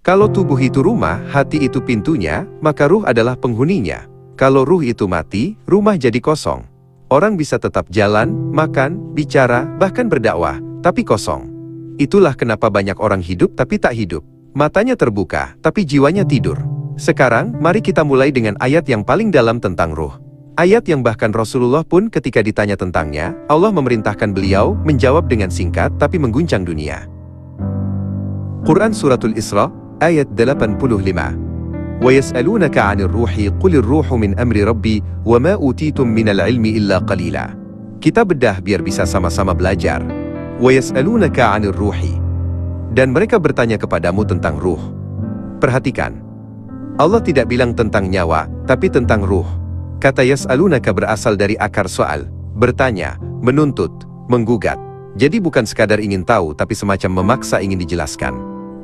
Kalau tubuh itu rumah, hati itu pintunya, maka ruh adalah penghuninya. Kalau ruh itu mati, rumah jadi kosong. Orang bisa tetap jalan, makan, bicara, bahkan berdakwah, tapi kosong. Itulah kenapa banyak orang hidup tapi tak hidup. Matanya terbuka, tapi jiwanya tidur. Sekarang, mari kita mulai dengan ayat yang paling dalam tentang ruh. Ayat yang bahkan Rasulullah pun ketika ditanya tentangnya, Allah memerintahkan beliau menjawab dengan singkat tapi mengguncang dunia. Quran Suratul Isra, ayat 85. وَيَسْأَلُونَكَ عَنِ الرُّوحِ قُلِ الرُّوحُ مِنْ أَمْرِ رَبِّي وَمَا أُوتِيتُم مِنَ الْعِلْمِ إِلَّا قَلِيلًا. Kita bedah biar bisa sama-sama belajar. وَيَسْأَلُونَكَ عَنِ الرُّوحِ. Dan mereka bertanya kepadamu tentang ruh. Perhatikan. Allah tidak bilang tentang nyawa, tapi tentang ruh. Kata yas'alunaka berasal dari akar soal, bertanya, menuntut, menggugat. Jadi bukan sekadar ingin tahu tapi semacam memaksa ingin dijelaskan.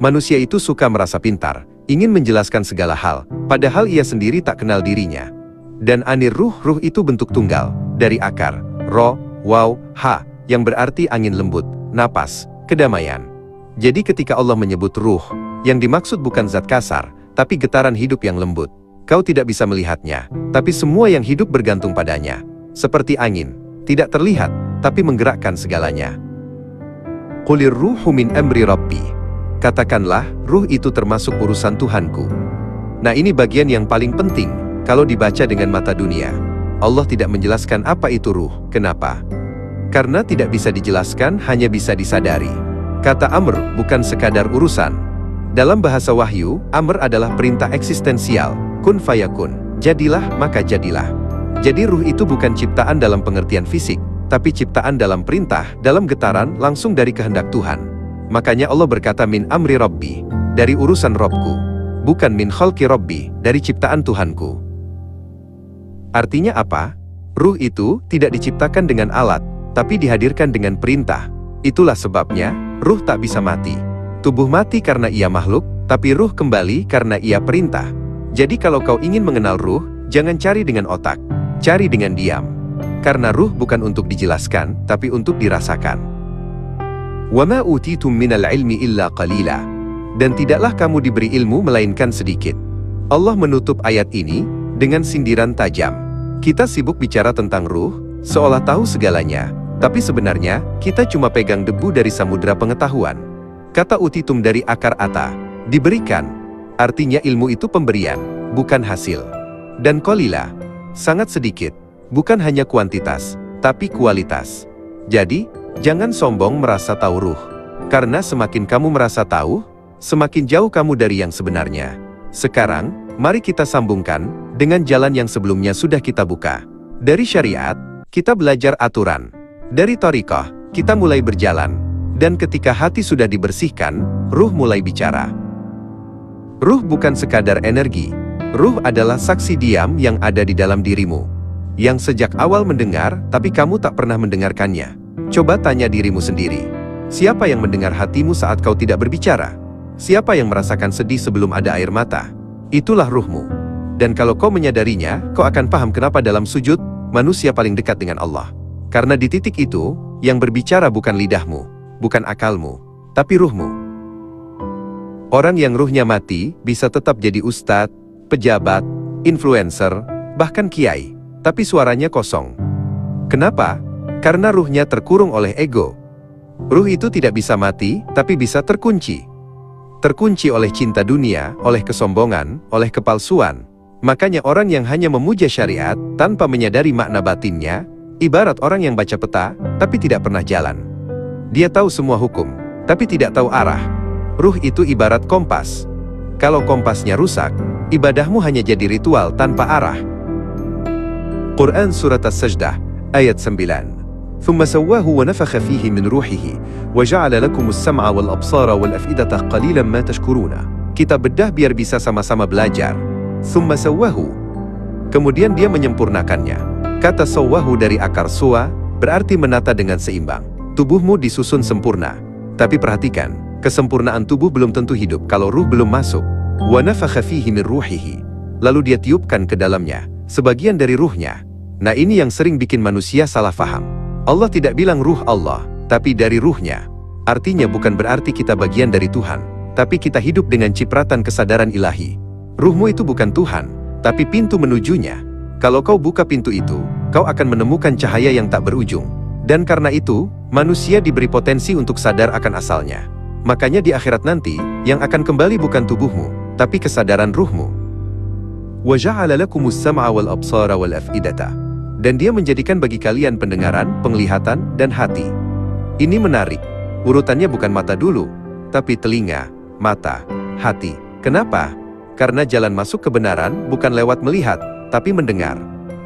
Manusia itu suka merasa pintar, ingin menjelaskan segala hal, padahal ia sendiri tak kenal dirinya. Dan anir ruh itu bentuk tunggal, dari akar, ro, waw, ha, yang berarti angin lembut, napas, kedamaian. Jadi ketika Allah menyebut ruh, yang dimaksud bukan zat kasar, tapi getaran hidup yang lembut. Kau tidak bisa melihatnya, tapi semua yang hidup bergantung padanya. Seperti angin, tidak terlihat, tapi menggerakkan segalanya. Qulir ruhu min amri rabbi. Katakanlah, ruh itu termasuk urusan Tuhanku. Nah ini bagian yang paling penting, kalau dibaca dengan mata dunia. Allah tidak menjelaskan apa itu ruh, kenapa? Karena tidak bisa dijelaskan, hanya bisa disadari. Kata amr bukan sekadar urusan. Dalam bahasa wahyu, amr adalah perintah eksistensial. Kun fayakun, jadilah maka jadilah. Jadi ruh itu bukan ciptaan dalam pengertian fisik, tapi ciptaan dalam perintah, dalam getaran, langsung dari kehendak Tuhan. Makanya Allah berkata min amri rabbi, dari urusan Robku. Bukan min khalqi rabbi, dari ciptaan Tuhanku. Artinya apa? Ruh itu tidak diciptakan dengan alat, tapi dihadirkan dengan perintah. Itulah sebabnya, ruh tak bisa mati. Tubuh mati karena ia makhluk, tapi ruh kembali karena ia perintah. Jadi kalau kau ingin mengenal ruh, jangan cari dengan otak, cari dengan diam. Karena ruh bukan untuk dijelaskan, tapi untuk dirasakan. وَمَا أُوتِيتُم مِّنَ الْعِلْمِ إِلَّا قَلِيلًا. Dan tidaklah kamu diberi ilmu melainkan sedikit. Allah menutup ayat ini dengan sindiran tajam. Kita sibuk bicara tentang ruh, seolah tahu segalanya, tapi sebenarnya kita cuma pegang debu dari samudera pengetahuan. Kata utitum dari akar ata, diberikan. Artinya ilmu itu pemberian, bukan hasil. Dan qalila, sangat sedikit, bukan hanya kuantitas, tapi kualitas. Jadi, jangan sombong merasa tahu ruh. Karena semakin kamu merasa tahu, semakin jauh kamu dari yang sebenarnya. Sekarang, mari kita sambungkan dengan jalan yang sebelumnya sudah kita buka. Dari syariat, kita belajar aturan. Dari thariqah, kita mulai berjalan. Dan ketika hati sudah dibersihkan, ruh mulai bicara. Ruh bukan sekadar energi. Ruh adalah saksi diam yang ada di dalam dirimu. Yang sejak awal mendengar, tapi kamu tak pernah mendengarkannya. Coba tanya dirimu sendiri. Siapa yang mendengar hatimu saat kau tidak berbicara? Siapa yang merasakan sedih sebelum ada air mata? Itulah ruhmu. Dan kalau kau menyadarinya, kau akan paham kenapa dalam sujud, manusia paling dekat dengan Allah. Karena di titik itu, yang berbicara bukan lidahmu, bukan akalmu, tapi ruhmu. Orang yang ruhnya mati, bisa tetap jadi ustadz, pejabat, influencer, bahkan kiai. Tapi suaranya kosong. Kenapa? Karena ruhnya terkurung oleh ego. Ruh itu tidak bisa mati, tapi bisa terkunci. Terkunci oleh cinta dunia, oleh kesombongan, oleh kepalsuan. Makanya orang yang hanya memuja syariat, tanpa menyadari makna batinnya, ibarat orang yang baca peta, tapi tidak pernah jalan. Dia tahu semua hukum, tapi tidak tahu arah. Ruh itu ibarat kompas. Kalau kompasnya rusak, ibadahmu hanya jadi ritual tanpa arah. Quran Surat As-Sajdah, ayat 9. ثُمَّ سَوَّاهُ وَنَفَخَ فِيهِ مِنْ رُوحِهِ وَجَعَلَ لَكُمُ السَّمْعَ وَالْأَبْصَارَ وَالْأَفْئِدَةَ قَلِيلًا مَا تَشْكُرُونَ. Kita bedah biar bisa sama-sama belajar. ثُمَّ سَوَّاهُ. Kemudian dia menyempurnakannya. Kata sawwahu dari akar suwa, berarti menata dengan seimbang. Tubuhmu disusun sempurna. Tapi perhatikan, kesempurnaan tubuh belum tentu hidup kalau ruh belum masuk. Wa nafakha fihi min ruhihi. Lalu dia tiupkan ke dalamnya sebagian dari ruhnya. Nah ini yang sering bikin manusia salah faham. Allah tidak bilang ruh Allah, tapi dari ruhnya. Artinya bukan berarti kita bagian dari Tuhan, tapi kita hidup dengan cipratan kesadaran ilahi. Ruhmu itu bukan Tuhan, tapi pintu menujunya. Kalau kau buka pintu itu, kau akan menemukan cahaya yang tak berujung. Dan karena itu, manusia diberi potensi untuk sadar akan asalnya. Makanya di akhirat nanti, yang akan kembali bukan tubuhmu, tapi kesadaran ruhmu. وَجَعَلَ لَكُمُ السَّمْعَ وَالْأَبْصَارَ وَالْأَفْئِدَةَ. Dan dia menjadikan bagi kalian pendengaran, penglihatan, dan hati. Ini menarik. Urutannya bukan mata dulu, tapi telinga, mata, hati. Kenapa? Karena jalan masuk kebenaran bukan lewat melihat, tapi mendengar.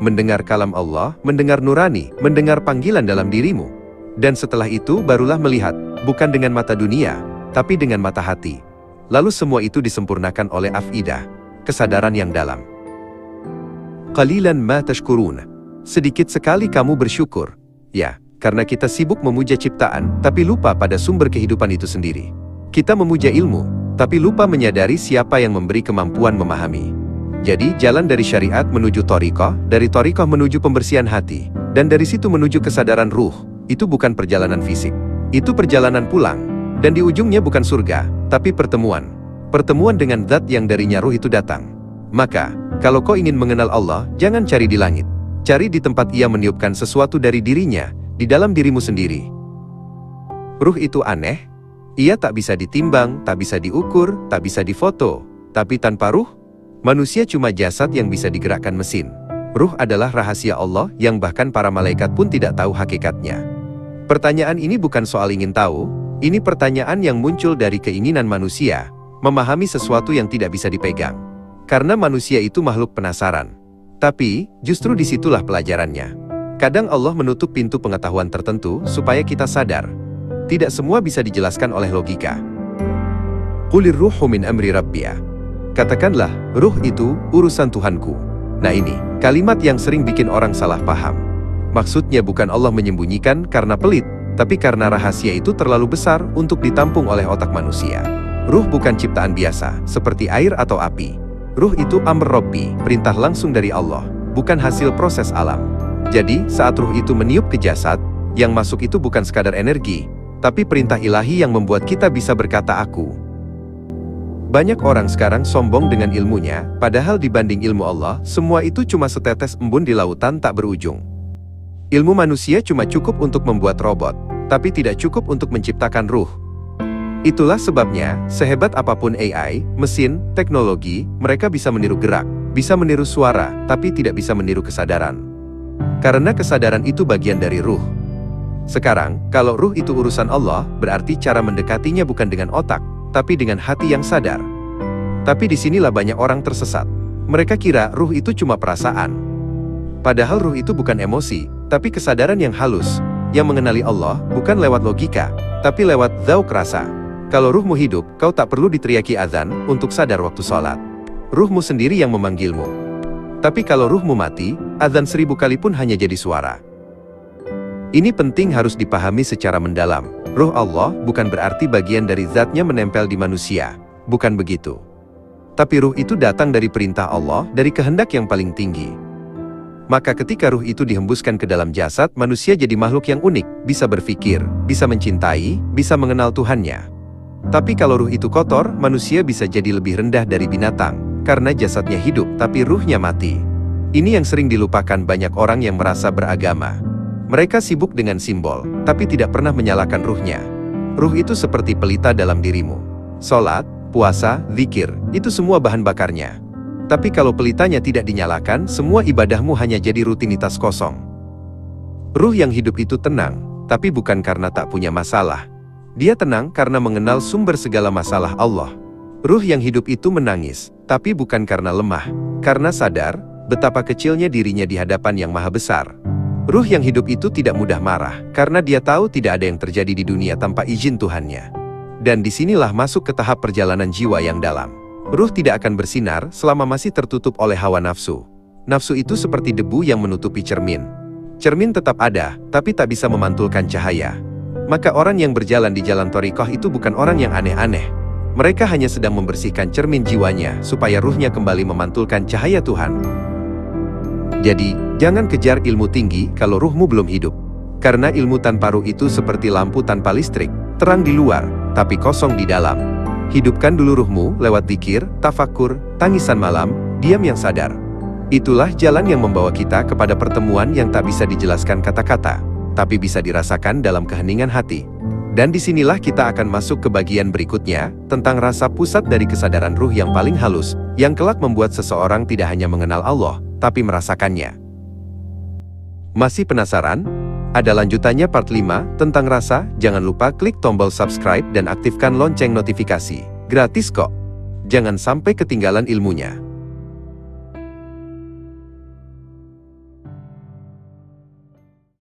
Mendengar kalam Allah, mendengar nurani, mendengar panggilan dalam dirimu. Dan setelah itu barulah melihat, bukan dengan mata dunia, tapi dengan mata hati. Lalu semua itu disempurnakan oleh afidah, kesadaran yang dalam. Qalilan ma tashkurun. Sedikit sekali kamu bersyukur. Ya, karena kita sibuk memuja ciptaan, tapi lupa pada sumber kehidupan itu sendiri. Kita memuja ilmu, tapi lupa menyadari siapa yang memberi kemampuan memahami. Jadi, jalan dari syariat menuju thariqah, dari thariqah menuju pembersihan hati, dan dari situ menuju kesadaran ruh, itu bukan perjalanan fisik. Itu perjalanan pulang, dan di ujungnya bukan surga, tapi pertemuan. Pertemuan dengan zat yang darinya ruh itu datang. Maka, kalau kau ingin mengenal Allah, jangan cari di langit. Cari di tempat ia meniupkan sesuatu dari dirinya, di dalam dirimu sendiri. Ruh itu aneh. Ia tak bisa ditimbang, tak bisa diukur, tak bisa difoto. Tapi tanpa ruh, manusia cuma jasad yang bisa digerakkan mesin. Ruh adalah rahasia Allah yang bahkan para malaikat pun tidak tahu hakikatnya. Pertanyaan ini bukan soal ingin tahu, ini pertanyaan yang muncul dari keinginan manusia, memahami sesuatu yang tidak bisa dipegang. Karena manusia itu makhluk penasaran. Tapi, justru disitulah pelajarannya. Kadang Allah menutup pintu pengetahuan tertentu supaya kita sadar. Tidak semua bisa dijelaskan oleh logika. Qulir ruhu min amri rabbiya. Katakanlah, ruh itu urusan Tuhanku. Nah ini, kalimat yang sering bikin orang salah paham. Maksudnya bukan Allah menyembunyikan karena pelit, tapi karena rahasia itu terlalu besar untuk ditampung oleh otak manusia. Ruh bukan ciptaan biasa, seperti air atau api. Ruh itu amr Rabbi, perintah langsung dari Allah, bukan hasil proses alam. Jadi, saat ruh itu meniup ke jasad, yang masuk itu bukan sekadar energi, tapi perintah ilahi yang membuat kita bisa berkata aku. Banyak orang sekarang sombong dengan ilmunya, padahal dibanding ilmu Allah, semua itu cuma setetes embun di lautan tak berujung. Ilmu manusia cuma cukup untuk membuat robot, tapi tidak cukup untuk menciptakan ruh. Itulah sebabnya, sehebat apapun AI, mesin, teknologi, mereka bisa meniru gerak, bisa meniru suara, tapi tidak bisa meniru kesadaran. Karena kesadaran itu bagian dari ruh. Sekarang, kalau ruh itu urusan Allah, berarti cara mendekatinya bukan dengan otak, tapi dengan hati yang sadar. Tapi disinilah banyak orang tersesat. Mereka kira ruh itu cuma perasaan. Padahal ruh itu bukan emosi, tapi kesadaran yang halus, yang mengenali Allah, bukan lewat logika, tapi lewat dzauq rasa. Kalau ruhmu hidup, kau tak perlu diteriaki azan untuk sadar waktu sholat. Ruhmu sendiri yang memanggilmu. Tapi kalau ruhmu mati, azan 1000 kali pun hanya jadi suara. Ini penting harus dipahami secara mendalam. Ruh Allah bukan berarti bagian dari zatnya menempel di manusia. Bukan begitu. Tapi ruh itu datang dari perintah Allah, dari kehendak yang paling tinggi. Maka ketika ruh itu dihembuskan ke dalam jasad, manusia jadi makhluk yang unik, bisa berpikir, bisa mencintai, bisa mengenal Tuhannya. Tapi kalau ruh itu kotor, manusia bisa jadi lebih rendah dari binatang, karena jasadnya hidup tapi ruhnya mati. Ini yang sering dilupakan banyak orang yang merasa beragama. Mereka sibuk dengan simbol, tapi tidak pernah menyalakan ruhnya. Ruh itu seperti pelita dalam dirimu. Sholat, puasa, zikir, itu semua bahan bakarnya. Tapi kalau pelitanya tidak dinyalakan, semua ibadahmu hanya jadi rutinitas kosong. Ruh yang hidup itu tenang, tapi bukan karena tak punya masalah. Dia tenang karena mengenal sumber segala masalah Allah. Ruh yang hidup itu menangis, tapi bukan karena lemah, karena sadar betapa kecilnya dirinya di hadapan yang maha besar. Ruh yang hidup itu tidak mudah marah, karena dia tahu tidak ada yang terjadi di dunia tanpa izin Tuhannya. Dan disinilah masuk ke tahap perjalanan jiwa yang dalam. Ruh tidak akan bersinar selama masih tertutup oleh hawa nafsu. Nafsu itu seperti debu yang menutupi cermin. Cermin tetap ada, tapi tak bisa memantulkan cahaya. Maka orang yang berjalan di jalan thariqah itu bukan orang yang aneh-aneh. Mereka hanya sedang membersihkan cermin jiwanya, supaya ruhnya kembali memantulkan cahaya Tuhan. Jadi, jangan kejar ilmu tinggi kalau ruhmu belum hidup. Karena ilmu tanpa ruh itu seperti lampu tanpa listrik, terang di luar, tapi kosong di dalam. Hidupkan dulu ruhmu lewat dzikir, tafakur, tangisan malam, diam yang sadar. Itulah jalan yang membawa kita kepada pertemuan yang tak bisa dijelaskan kata-kata, tapi bisa dirasakan dalam keheningan hati. Dan disinilah kita akan masuk ke bagian berikutnya, tentang rasa pusat dari kesadaran ruh yang paling halus, yang kelak membuat seseorang tidak hanya mengenal Allah, tapi merasakannya. Masih penasaran? Ada lanjutannya part 5 tentang rasa. Jangan lupa klik tombol subscribe dan aktifkan lonceng notifikasi. Gratis kok. Jangan sampai ketinggalan ilmunya.